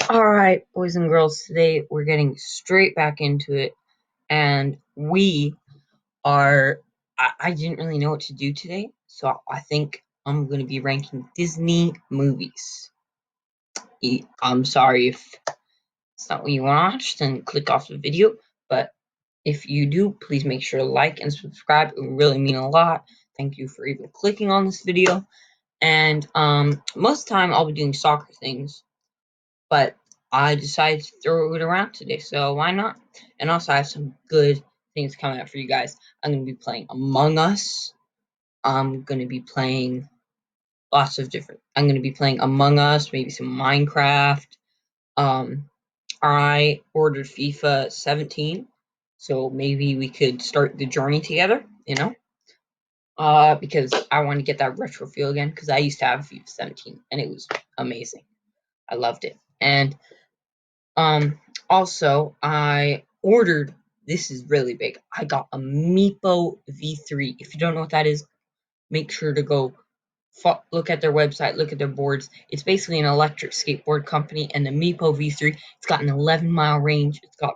Alright, boys and girls, today we're getting straight back into it, and we are. I didn't really know what to do today, so I think I'm going to be ranking Disney movies. I'm sorry if it's not what you watched, then click off the video, but if you do, please make sure to like and subscribe. It would really mean a lot. Thank you for even clicking on this video, and most of the time I'll be doing soccer things. But I decided to throw it around today, so why not? And also, I have some good things coming up for you guys. I'm going to be playing Among Us. I'm going to be playing lots of different. I'm going to be playing Among Us, maybe some Minecraft. Um, I ordered FIFA 17, so maybe we could start the journey together, because I want to get that retro feel again, because I used to have FIFA 17, and it was amazing. I loved it. And Um, also, I ordered, this is really big. I got a Meepo V3. If you don't know what that is, make sure to go look at their website, look at their boards. It's basically an electric skateboard company, and the Meepo V3, it's got an 11-mile range. It's got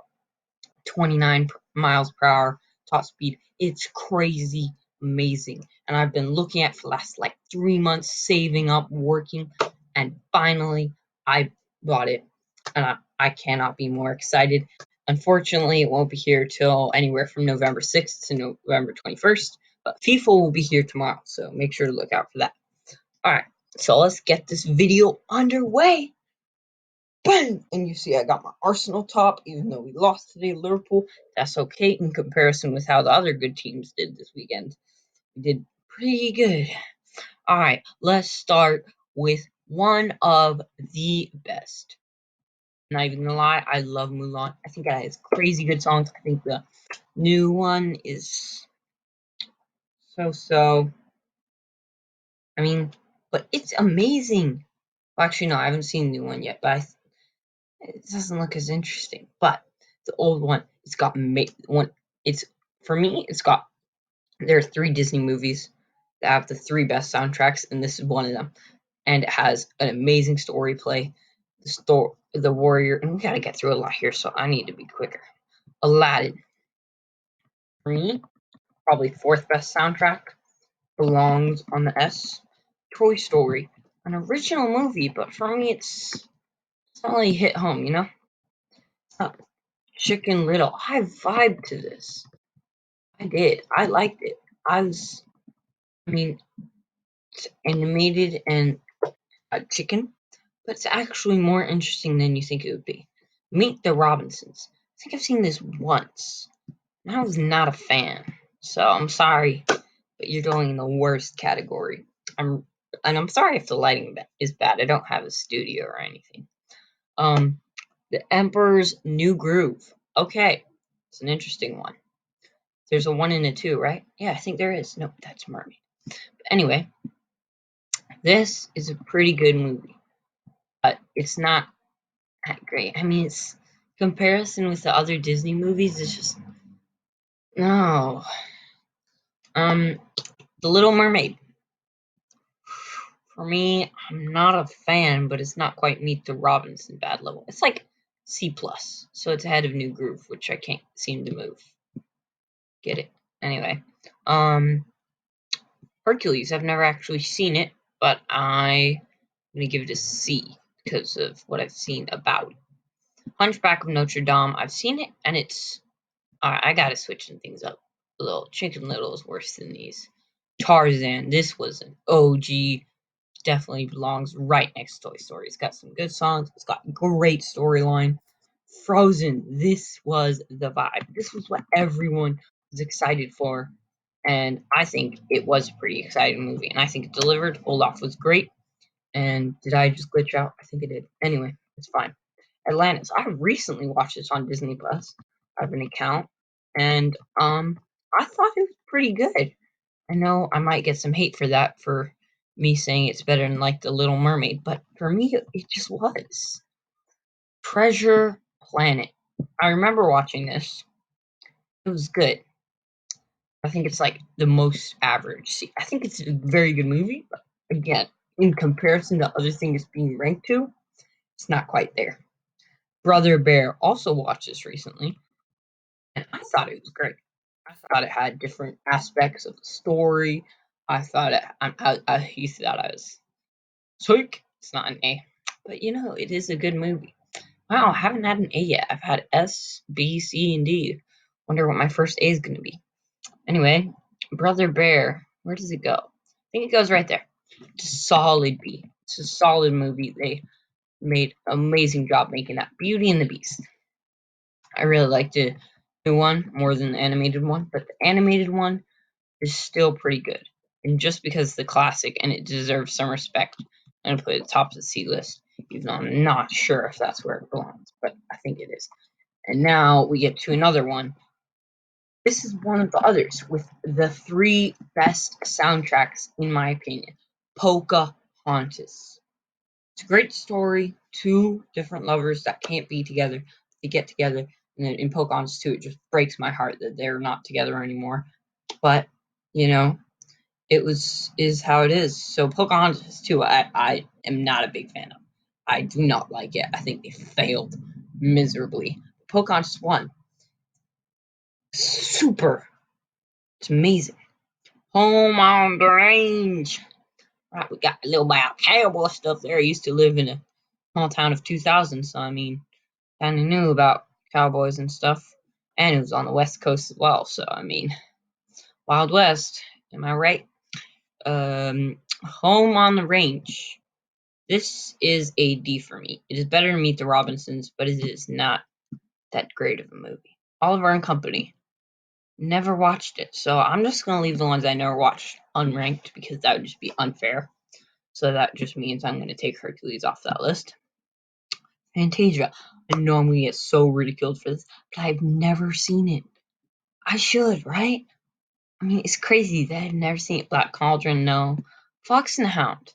29 miles per hour top speed. It's crazy amazing. And I've been looking at it for the last like 3 months, saving up, working, and finally I bought it. And I cannot be more excited. Unfortunately, it won't be here till anywhere from November 6th to November 21st, but FIFA will be here tomorrow, so make sure to look out for that. Alright, so let's get this video underway. Bang! And you see I got my Arsenal top, even though we lost today, Liverpool. That's okay in comparison with how the other good teams did this weekend. We did pretty good. Alright, let's start with one of the best. Not even gonna lie, I love Mulan. I think it has crazy good songs. I think the new one is so. I mean, but it's amazing. Well, actually, no, I haven't seen the new one yet, but it doesn't look as interesting. But the old one, it's got one. It's for me. It's got there are three Disney movies that have the three best soundtracks, and this is one of them. And it has an amazing story play. The warrior, and we gotta get through a lot here, so I need to be quicker. Aladdin, for me, probably fourth best soundtrack. Belongs on the S. Toy Story, an original movie, but for me, it's not really hit home. It's not Chicken Little. I vibed to this. I did. I liked it. I mean, it's animated and a chicken, but it's actually more interesting than you think it would be. Meet the Robinsons. I think I've seen this once, and I was not a fan. So I'm sorry, but you're going in the worst category. I'm I'm sorry if the lighting is bad. I don't have a studio or anything. Um, The Emperor's New Groove. Okay, it's an interesting one. There's a one and a two, right? Yeah, I think there is. No, that's Mermaid. But anyway, this is a pretty good movie, but it's not that great. I mean, it's comparison with the other Disney movies is just no. Um, The Little Mermaid. For me, I'm not a fan, but it's not quite Meet the Robinson bad level. It's like C plus, so it's ahead of New Groove, which I can't seem to move. Get it? Anyway, um, Hercules. I've never actually seen it, but I'm gonna give it a C because of what I've seen about it. Hunchback of Notre Dame. I've seen it, and it's. I gotta switch some things up a little. Chicken Little is worse than these. Tarzan. This was an OG. Definitely belongs right next to Toy Story. It's got some good songs. It's got great storyline. Frozen. This was the vibe. This was what everyone was excited for. And I think it was a pretty exciting movie. And I think it delivered. Olaf was great. And did I just glitch out? I think I did. Anyway, it's fine. Atlantis. I recently watched this on Disney Plus. I have an account. And I thought it was pretty good. I know I might get some hate for that, for me saying it's better than like The Little Mermaid, but for me it just was. Treasure Planet. I remember watching this. It was good. I think it's like the most average. See, I think it's a very good movie, but again, in comparison to other things being ranked to, it's not quite there. Brother Bear also watched this recently, and I thought it was great. I thought it had different aspects of the story. I thought he thought I was psych. It's not an A, but it is a good movie. Wow, I haven't had an A yet. I've had S, B, C, and D. Wonder what my first A is going to be. Anyway, Brother Bear, where does it go? I think it goes right there. It's a solid B. It's a solid movie. They made an amazing job making that. Beauty and the Beast. I really liked the new one more than the animated one, but the animated one is still pretty good. And just because it's the classic and it deserves some respect, I'm gonna put it top of the C list, even though I'm not sure if that's where it belongs, but I think it is. And now we get to another one. This is one of the others with the 3 best soundtracks, in my opinion. Pocahontas. It's a great story. 2 different lovers that can't be together. They get together. And then in Pocahontas 2, it just breaks my heart that they're not together anymore. But, it is how it is. So Pocahontas 2, I am not a big fan of. I do not like it. I think they failed miserably. Pocahontas 1, super. It's amazing. Home on the range. Right, we got a little bit of cowboy stuff there. I used to live in a small town of 2,000, so I mean, kind of knew about cowboys and stuff. And it was on the West Coast as well, so I mean, Wild West. Am I right? Home on the Range. This is a D for me. It is better than Meet the Robinsons, but it is not that great of a movie. Oliver and Company. Never watched it, so I'm just gonna leave the ones I never watched unranked because that would just be unfair. So that just means I'm gonna take Hercules off that list. Fantasia. I know I'm gonna get so ridiculed for this, but I've never seen it. I should, right? I mean, it's crazy that I've never seen it. Black Cauldron, no. Fox and the Hound.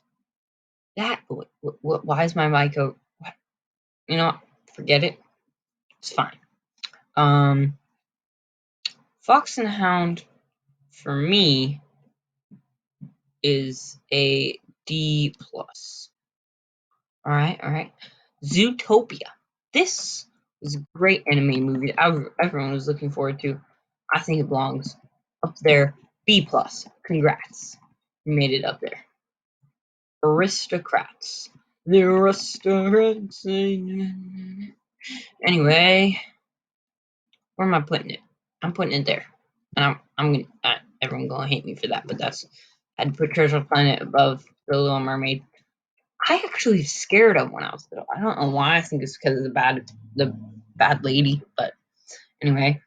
That. Why is my mic over? What? You know what? Forget it. It's fine. Fox and the Hound for me is a D plus. All right. Zootopia. This was a great anime movie everyone was looking forward to. I think it belongs up there. B plus. Congrats. You made it up there. Aristocrats. The aristocrats. Anyway, where am I putting it? I'm putting it there. And I'm gonna everyone gonna hate me for that, but that's I had to put Treasure Planet above The Little Mermaid. I actually was scared of when I was little. I don't know why. I think it's because of the bad lady. But anyway,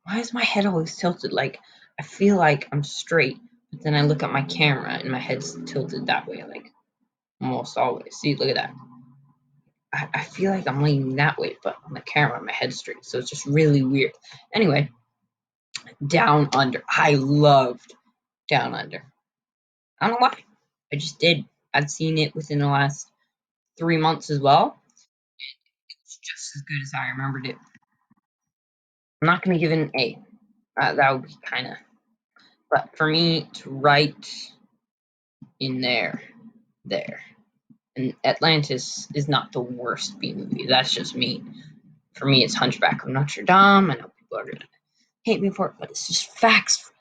why is my head always tilted? Like I feel like I'm straight, but then I look at my camera and my head's tilted that way, like almost always. See, look at that. I feel like I'm leaning that way, but on the camera, my head's straight, so it's just really weird. Anyway, Down Under. I loved Down Under. I don't know why. I just did. I'd seen it within the last 3 months as well. It's just as good as I remembered it. I'm not going to give it an A. That would be kind of. But for me, it's right in there. There. And Atlantis is not the worst B movie. That's just me. For me, it's Hunchback of Notre Dame. I know people are going to hate me for it, but it's just facts.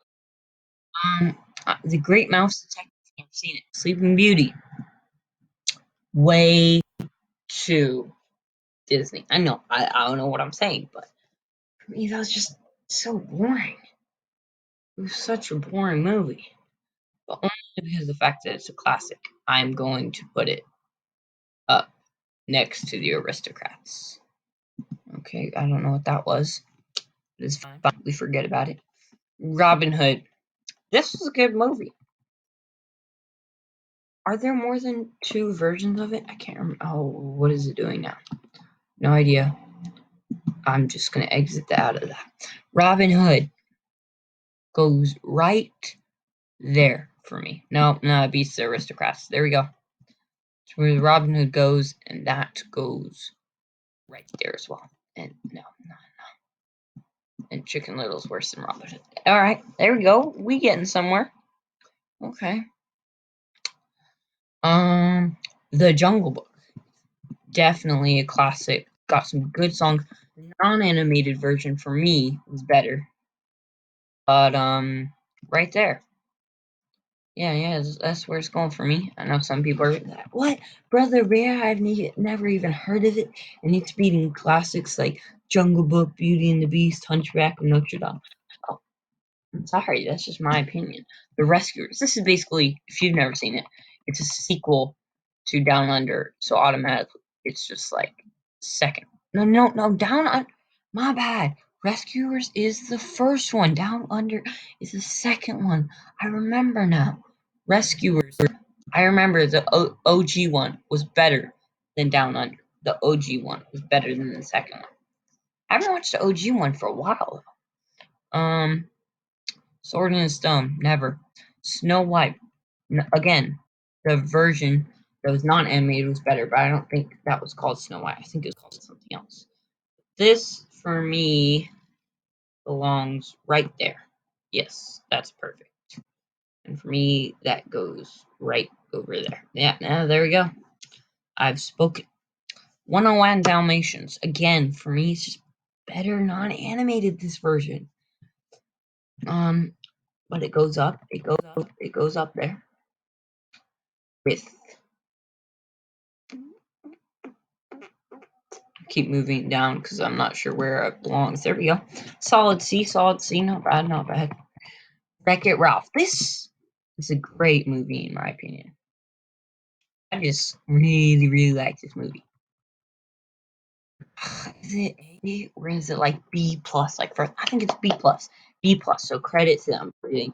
The Great Mouse Detective. I've never seen it. Sleeping Beauty. Way too Disney. I know. I don't know what I'm saying, but for me, that was just so boring. It was such a boring movie. But only because of the fact that it's a classic, I'm going to put it up next to the Aristocrats. Okay, I don't know what that was. It's fine. We forget about it. Robin Hood. This was a good movie. Are there more than 2 versions of it? I can't remember. Oh, what is it doing now? No idea. I'm just going to exit out of that. Robin Hood goes right there for me. No, it beats the Aristocrats. There we go. That's where Robin Hood goes, and that goes right there as well. And no. And Chicken Little's worse than Robin Hood. All right, there we go. We getting somewhere. Okay. The Jungle Book. Definitely a classic got some good songs. The non-animated version for me was better, but right there. Yeah, that's where it's going for me. I know some people are like, what? Brother Bear? Never even heard of it. And it's beating classics like Jungle Book, Beauty and the Beast, Hunchback of Notre Dame. Oh, I'm sorry, that's just my opinion. The Rescuers. This is basically, if you've never seen it, it's a sequel to Down Under. So automatically, it's just like second. No, Down Under. My bad. Rescuers is the first one. Down Under is the second one. I remember now. Rescuers. I remember the OG one was better than Down Under. The OG one was better than the second one. I haven't watched the OG one for a while. Sword in the Stone, never. Snow White, again, the version that was not animated was better, but I don't think that was called Snow White. I think it was called something else. This, for me, belongs right there. Yes, that's perfect. And for me, that goes right over there. Yeah, there we go. I've spoken. 101 Dalmatians. Again, for me, it's just better non-animated, this version. But it goes up. It goes up there with. Keep moving down because I'm not sure where it belongs. There we go. Solid C. Not bad. Wreck-It Ralph. This is a great movie in my opinion. I just really like this movie. Is it A or is it like B plus? Like for I think it's B plus. B plus. So credit to them for being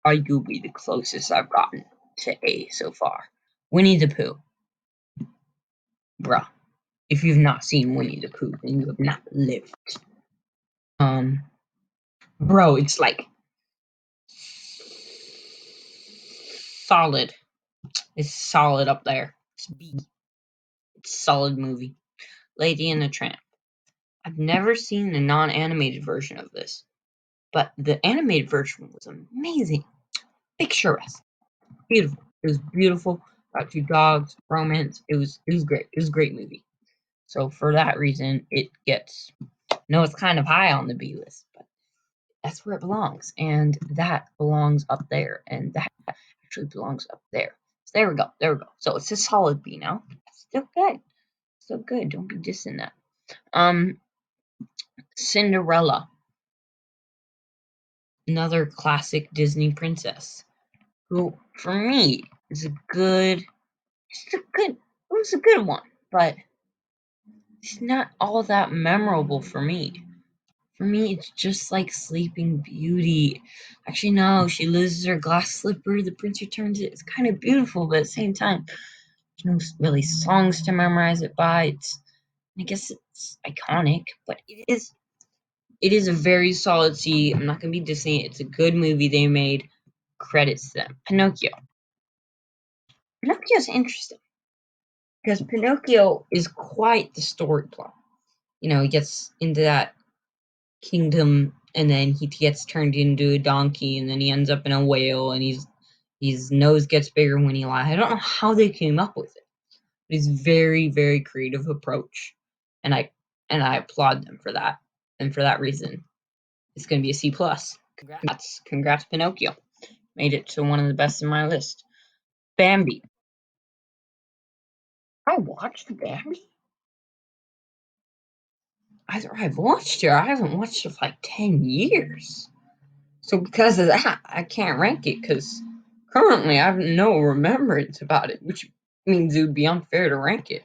arguably the closest I've gotten to A so far. Winnie the Pooh. Bruh. If you've not seen Winnie the Pooh, then you have not lived. Bro, it's like solid. It's solid up there. It's B. It's a solid movie. Lady and the Tramp. I've never seen the non-animated version of this, but the animated version was amazing. Picturesque. Beautiful. It was beautiful. About two dogs, romance. It was great. It was a great movie. So for that reason, it gets it's kind of high on the B list, but that's where it belongs. And that belongs up there. And that actually belongs up there. So there we go. So it's a solid B now. Still good. Still good. Don't be dissing that. Cinderella. Another classic Disney princess. Who for me is it was a good one, but it's not all that memorable for me. For me, it's just like Sleeping Beauty. Actually, no, she loses her glass slipper. The prince returns it. It's kind of beautiful, but at the same time, there's no really songs to memorize it by. I guess it's iconic, but it is a very solid C. I'm not gonna be dissing it. It's a good movie they made. Credits to them. Pinocchio. Pinocchio's interesting because Pinocchio is quite the story plot. He gets into that kingdom and then he gets turned into a donkey and then he ends up in a whale and his nose gets bigger when he lies. I don't know how they came up with it. But it's very, very creative approach. And I applaud them for that. And for that reason, it's gonna be a C plus. Congrats Pinocchio. Made it to one of the best in my list. Bambi. I watched Bambi. I've watched it. I haven't watched it for like 10 years. So because of that, I can't rank it because currently I have no remembrance about it, which means it would be unfair to rank it.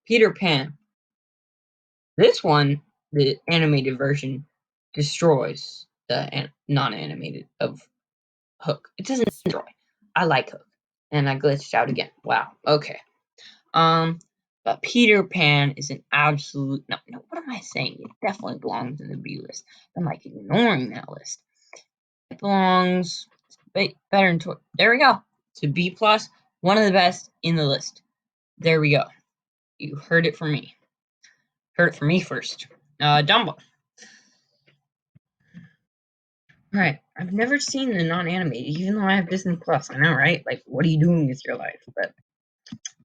Peter Pan. This one, the animated version, destroys the non-animated of Hook. It doesn't destroy. I like Hook. And I glitched out again. Wow. Okay. But Peter Pan is an absolute no. What am I saying? It definitely belongs in the B list. I'm like ignoring that list. It belongs better than Toy. There we go. To B plus, one of the best in the list. There we go. You heard it from me. Heard it from me first. Dumbo. Right. I've never seen the non-animated, even though I have Disney Plus. I know, right? Like, what are you doing with your life? But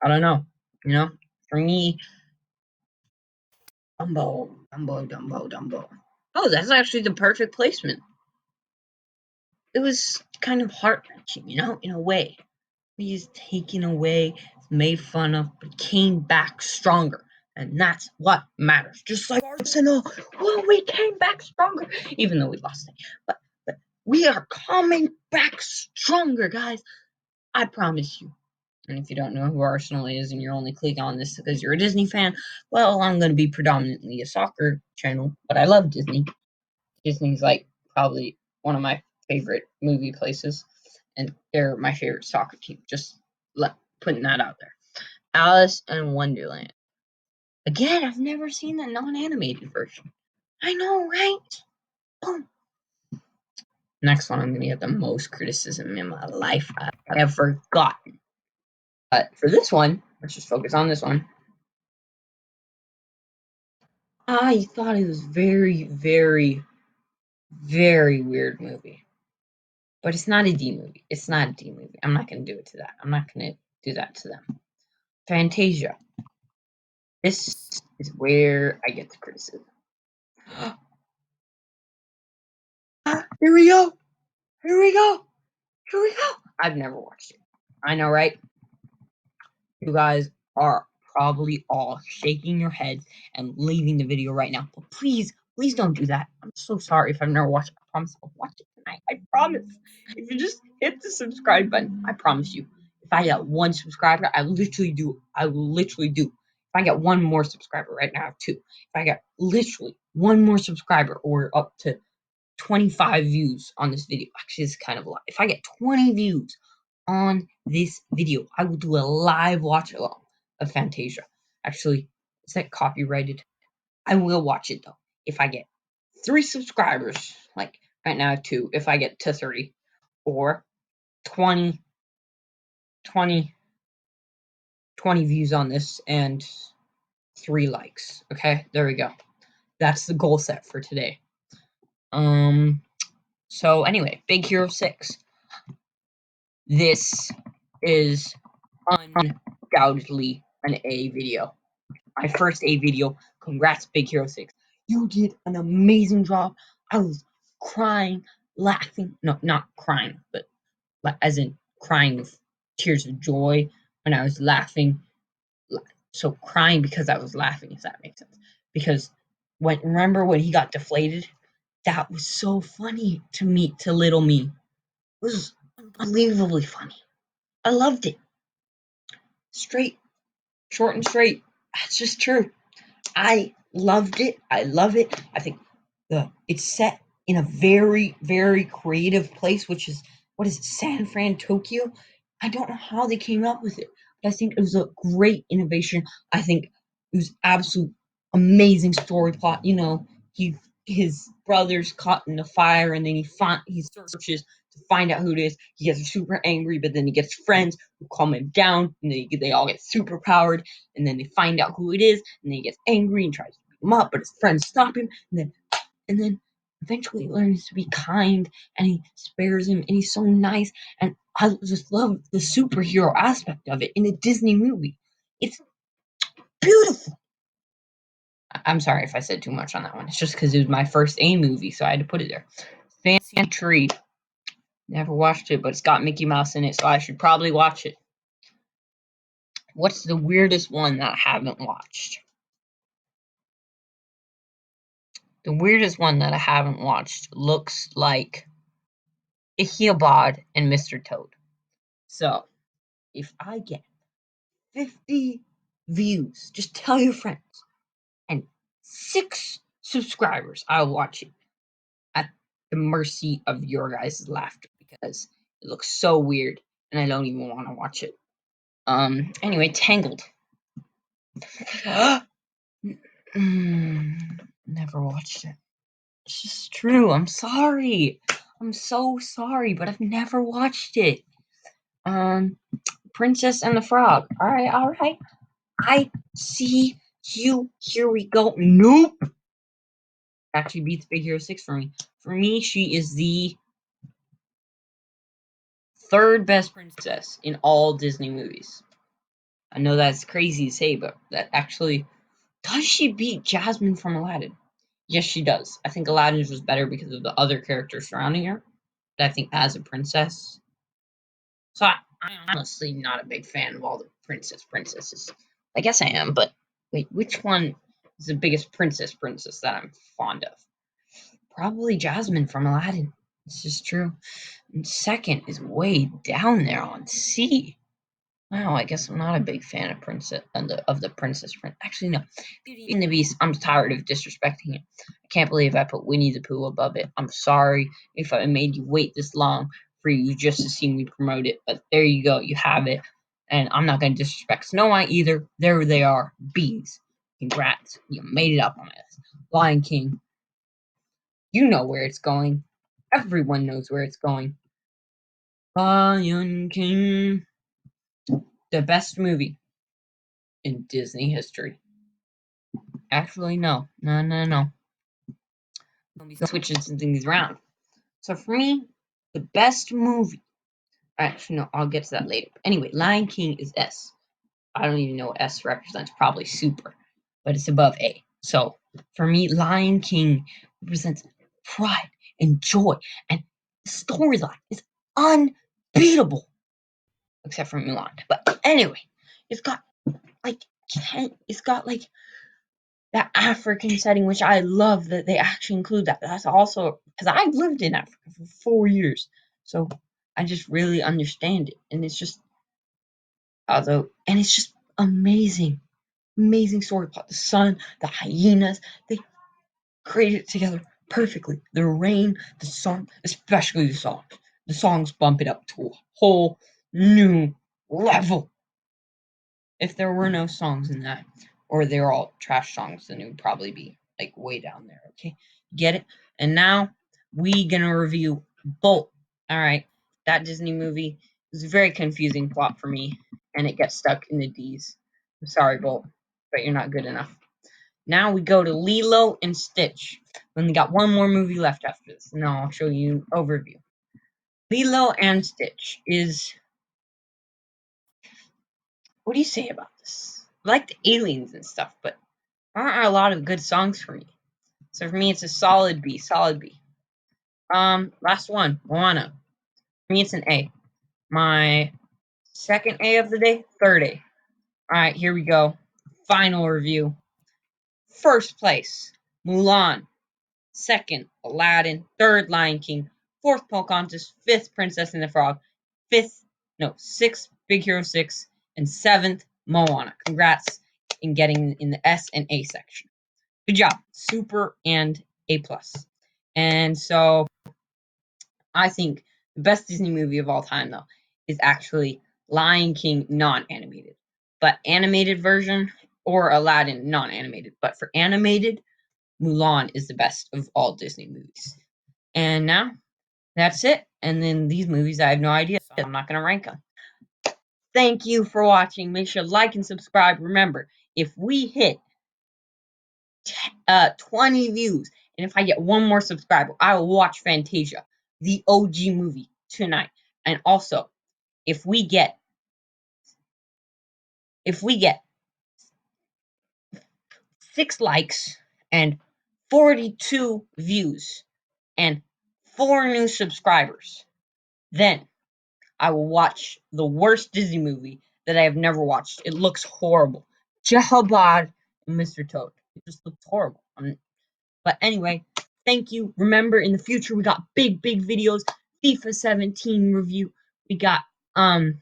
I don't know. For me, Dumbo. Oh, that's actually the perfect placement. It was kind of heart-wrenching, in a way. He's taken away, made fun of, but came back stronger. And that's what matters. Just like Arsenal, well, we came back stronger, even though we lost it. But we are coming back stronger, guys. I promise you. And if you don't know who Arsenal is and you're only clicking on this because you're a Disney fan, well, I'm going to be predominantly a soccer channel, but I love Disney. Disney's like probably one of my favorite movie places, and they're my favorite soccer team. Just putting that out there. Alice in Wonderland. Again, I've never seen the non-animated version. I know, right? Boom. Next one, I'm gonna get the most criticism in my life I've ever gotten. But for this one, let's just focus on this one. I thought it was very, very, very weird movie. But it's not a D movie. It's not a D movie. I'm not going to do it to that. I'm not going to do that to them. Fantasia. This is where I get the criticism. Here we go. Here we go. Here we go. I've never watched it. I know, right? You guys are probably all shaking your heads and leaving the video right now. But please, please don't do that. I'm so sorry if I've never watched it. I promise I'll watch it tonight. I promise. If you just hit the subscribe button, I promise you. If I get one subscriber, I literally do. I will literally do. If I get one more subscriber right now, I have two. If I get literally one more subscriber or up to 25 views on this video, actually, it's kind of a lot. If I get 20 views on this video, I will do a live watch along of Fantasia. Actually, is that copyrighted? I will watch it though. If I get 3 subscribers, like right now I have 2, if I get to 3, or 20, 20, 20 views on this and 3 likes. Okay, there we go. That's the goal set for today. So anyway, Big Hero 6. This is undoubtedly an A video. My first A video. Congrats, Big Hero 6. You did an amazing job. I was crying, laughing. No, not crying, but as in crying with tears of joy when I was laughing. So crying because I was laughing, if that makes sense. Because remember when he got deflated? That was so funny to me, to little me. It was unbelievably funny. I loved it. Straight, short and straight. That's just true. I loved it. I love it. I think it's set in a very, very creative place, which is what is it, San Fran, Tokyo? I don't know how they came up with it, but I think it was a great innovation. I think it was absolute amazing story plot. His brother's caught in the fire, and then he searches to find out who it is. He gets super angry, but then he gets friends who calm him down, and they all get super powered, and then they find out who it is, and then he gets angry and tries to beat him up, but his friends stop him, and then eventually he learns to be kind, and he spares him, and he's so nice, and I just love the superhero aspect of it in a Disney movie. It's beautiful. I'm sorry if I said too much on that one. It's just because it was my first A movie, so I had to put it there. Fancy Tree. Never watched it, but it's got Mickey Mouse in it, so I should probably watch it. What's the weirdest one that I haven't watched? The weirdest one that I haven't watched looks like Ichabod and Mr. Toad. So, if I get 50 views, just tell your friends, and 6 subscribers, I'll watch it at the mercy of your guys' laughter because it looks so weird and I don't even want to watch it. Anyway, Tangled. Never watched it. It's just true. I'm sorry. I'm so sorry, but I've never watched it. Princess and the Frog. All right, all right. I see you. Here we go. Nope. Actually beats Big Hero 6 for me. For me, she is the 3rd best princess in all Disney movies. I know that's crazy to say, but that actually Does she beat Jasmine from Aladdin? Yes, she does. I think Aladdin's was better because of the other characters surrounding her. But I think as a princess. So I'm honestly not a big fan of all the princesses. I guess I am, but wait, which one is the biggest princess that I'm fond of? Probably Jasmine from Aladdin. This is true. And second is way down there on C. Wow, I guess I'm not a big fan of the Princess Prince. Actually, no. Beauty and the Beast. I'm tired of disrespecting it. I can't believe I put Winnie the Pooh above it. I'm sorry if I made you wait this long for you just to see me promote it, but there you go. You have it, and I'm not going to disrespect Snow White either. There they are, bees. Congrats, you made it up on my list. Lion King. You know where it's going. Everyone knows where it's going. Lion King, the best movie in Disney history. Actually, no. No. Don't be switching some things around. So for me, the best movie. Actually, no, I'll get to that later. But anyway, Lion King is S. I don't even know what S represents. Probably super, but it's above A. So for me, Lion King represents pride and joy, and the storyline is unbeatable, except for Mulan. But anyway, it's got like it's got like that African setting, which I love that they actually include that. That's also because I've lived in Africa for 4 years, so I just really understand it, and it's just and it's just amazing story plot. The sun, the hyenas, they created it together perfectly. The rain, the sun, especially the songs. The songs bump it up to a whole new level. If there were no songs in that, or they're all trash songs, then it would probably be like way down there. Okay, get it? And now we gonna review Bolt. All right, that Disney movie is a very confusing plot for me, and it gets stuck in the D's. I'm sorry, Bolt, but you're not good enough. Now we go to Lilo and Stitch. We only got one more movie left after this, and I'll show you overview. Lilo and Stitch is. What do you say about this? I like the aliens and stuff, but aren't a lot of good songs for me. So for me, it's a solid B. Solid B. Last one, Moana. For me, it's an A. My second A of the day, third A. All right, here we go. Final review. First place, Mulan. Second, Aladdin. Third, Lion King. Fourth, Pocahontas. Fifth, Princess and the Frog. Sixth, Big Hero 6. And seventh, Moana. Congrats in getting in the S and A section. Good job. Super and A plus. And so I think the best Disney movie of all time though is actually Lion King non-animated. But animated version or Aladdin non-animated. But for animated, Mulan is the best of all Disney movies. And now that's it. And then these movies I have no idea. So I'm not gonna rank them. Thank you for watching. Make sure to like and subscribe. Remember, if we hit 20 views, and if I get one more subscriber, I will watch Fantasia, the OG movie, tonight. And also, if we get 6 likes and 42 views and 4 new subscribers, then I will watch the worst Disney movie that I have never watched. It looks horrible. Jahabad and Mr. Toad. It just looks horrible. But anyway, thank you. Remember, in the future, we got big videos. FIFA 17 review. We got other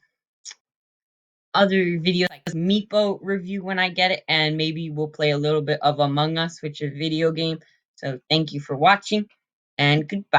videos like Meepo review when I get it, and maybe we'll play a little bit of Among Us, which is a video game. So thank you for watching, and goodbye.